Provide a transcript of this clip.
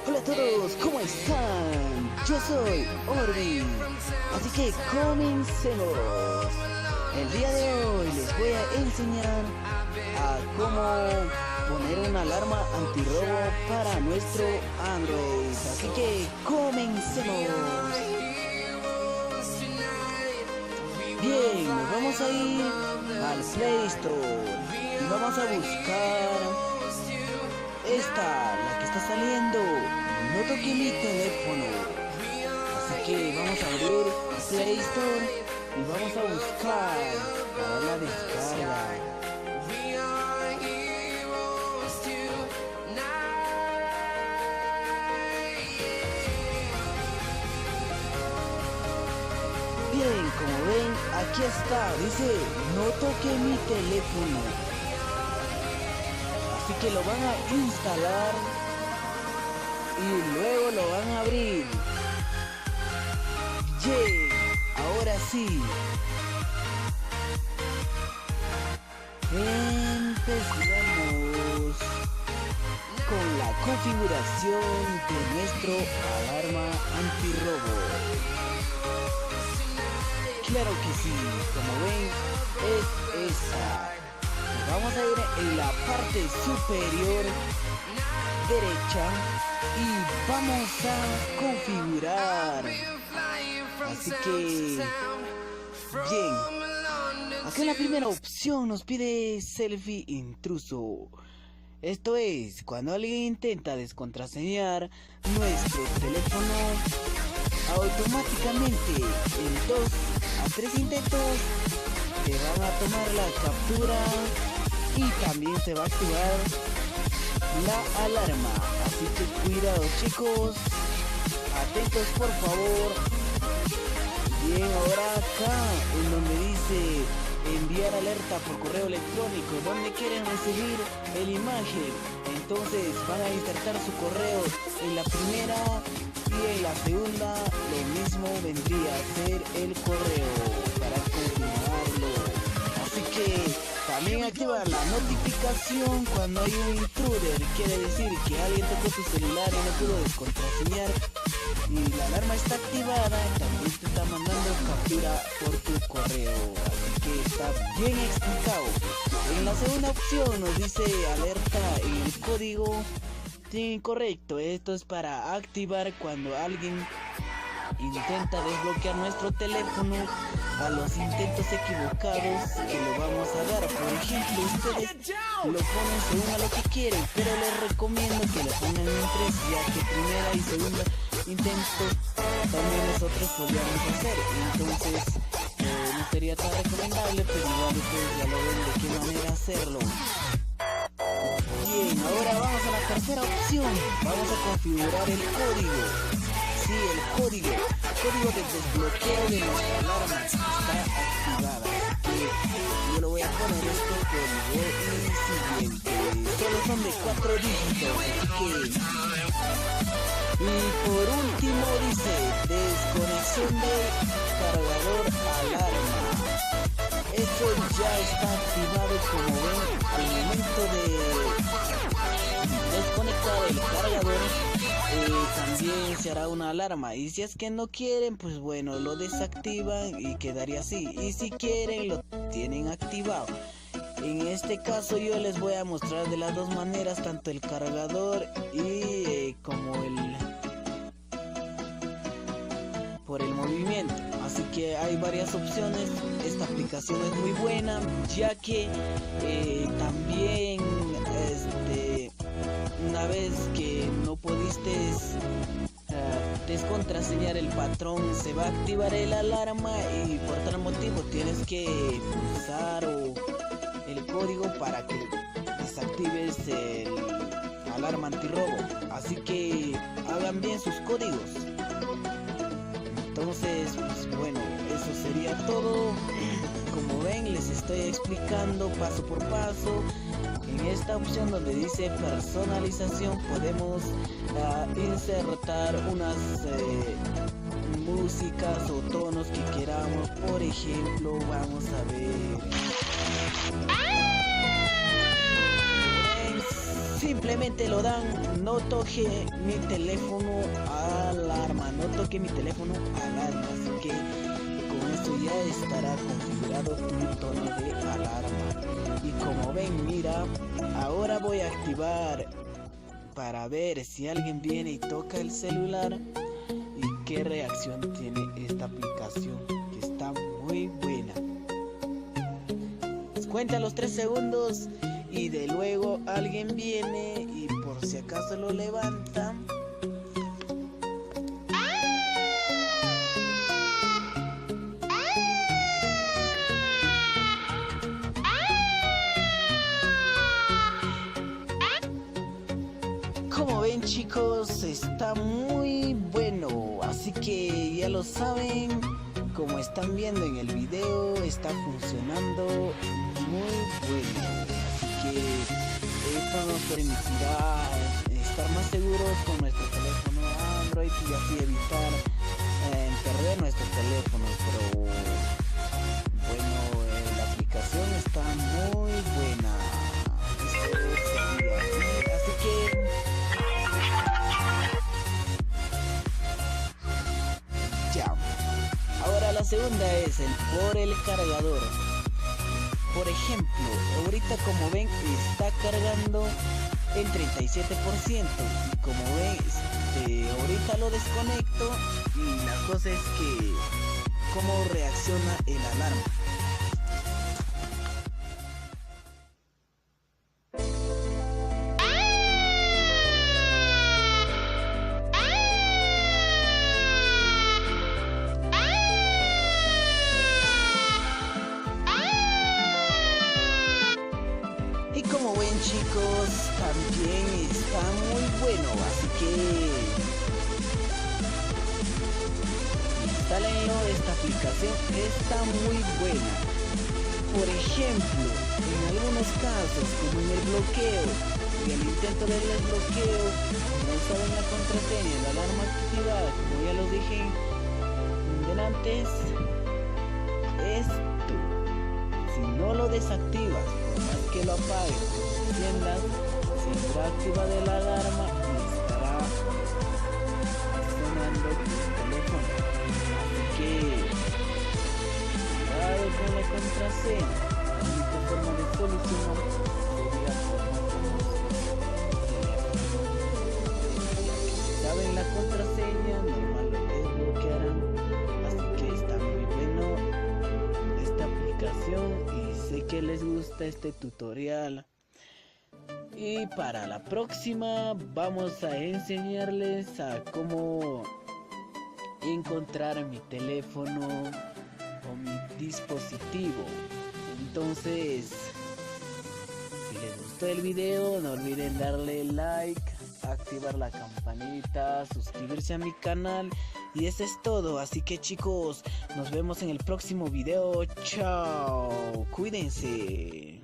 Hola a todos, ¿cómo están? Yo soy Orbi, así que comencemos. El día de hoy les voy a enseñar a cómo poner una alarma antirrobo para nuestro Android. Así que comencemos. Bien, nos vamos a ir al Play Store y vamos a buscar esta, la que está saliendo. No toque mi teléfono. Así que vamos a abrir Play Store y vamos a buscar para la descarga. Bien, como ven, aquí está, dice no toque mi teléfono. Así que lo van a instalar y luego lo van a abrir. Ahora sí. Empezamos con la configuración de nuestro alarma antirrobo. Claro que sí, como ven, es esa. Vamos a ir en la parte superior derecha y vamos a configurar. Así que bien, acá en la primera opción nos pide selfie intruso. Esto es cuando alguien intenta descontraseñar nuestro teléfono, automáticamente en 2 a 3 intentos te van a tomar la captura y también se va a activar la alarma. Así que cuidado, chicos, atentos por favor. Bien, ahora acá en donde dice enviar alerta por correo electrónico, donde quieren recibir el imagen, entonces van a insertar su correo en la primera y en la segunda lo mismo vendría a ser el correo para confirmarlo. Así que también activar la notificación cuando hay un intruder, quiere decir que alguien tocó tu celular y no pudo descontraseñar y la alarma está activada, también te está mandando captura por tu correo. Así que está bien explicado. En la segunda opción nos dice alerta en el código. Sí, correcto, esto es para activar cuando alguien intenta desbloquear nuestro teléfono a los intentos equivocados que lo vamos a dar. Por ejemplo, ustedes lo ponen según a lo que quieren, pero les recomiendo que lo pongan en 3, ya que primera y segunda intento también nosotros podríamos hacer. Entonces no sería tan recomendable, pero igual ustedes ya lo ven de qué manera hacerlo. Bien, ahora vamos a la tercera opción. Vamos a configurar el código. Sí, el código de desbloqueo de nuestra alarma está activada. Así que yo lo voy a poner esto código y siguiente. Solo son de 4 dígitos, así que... Y por último dice desconexión de cargador alarma. Esto ya está activado, como ven, al momento de desconectar el cargador. También se hará una alarma, y si es que no quieren, pues bueno, lo desactivan y quedaría así, y si quieren lo tienen activado. En este caso yo les voy a mostrar de las dos maneras, tanto el cargador y como por el movimiento. Así que hay varias opciones. Esta aplicación es muy buena, ya que también una vez que no pudiste descontraseñar el patrón, se va a activar el alarma y por tal motivo tienes que pulsar el código para que desactives el alarma antirrobo. Así que hagan bien sus códigos. Entonces, pues bueno, eso sería todo. Como ven, les estoy explicando paso por paso. En esta opción donde dice personalización podemos insertar unas músicas o tonos que queramos. Por ejemplo, vamos a ver. simplemente lo dan. No toque mi teléfono alarma, no toque mi teléfono alarma. Así que con esto ya estará configurado tu tono de alarma. Y como ven, mira, ahora voy a activar para ver si alguien viene y toca el celular y qué reacción tiene esta aplicación, que está muy buena. Cuenta los 3 segundos y de luego alguien viene y por si acaso lo levanta. Como ven, chicos, está muy bueno, así que ya lo saben, como están viendo en el video, está funcionando muy bueno, así que esto nos permitirá estar más seguros con nuestro teléfono Android y así evitar perder nuestros teléfonos. Pero bueno, la aplicación está muy buena, así que ya. Ahora la segunda es por el cargador. Por ejemplo, ahorita como ven está cargando en 37%. Y como ven, ahorita lo desconecto y la cosa es que cómo reacciona el alarma. Y como ven, chicos, también está muy bueno, así que instálenlo, esta aplicación está muy buena. Por ejemplo, en algunos casos, como en el bloqueo y el intento del desbloqueo, no saben la contraseña, la alarma activada, como ya lo dije antes, esto, si no lo desactivas, por más que lo apagues o enciendas, siempre activada la alarma y estará sonando tu teléfono. Así que cuidado con la contraseña. La única forma de solucionar sería saben la contraseña, normal lo desbloquearán. Así que está muy bueno esta aplicación y sé que les gusta este tutorial. Y para la próxima vamos a enseñarles a cómo encontrar mi teléfono o mi dispositivo. Entonces, si les gustó el video, no olviden darle like, activar la campanita, suscribirse a mi canal y eso es todo. Así que, chicos, nos vemos en el próximo video. Chao, cuídense.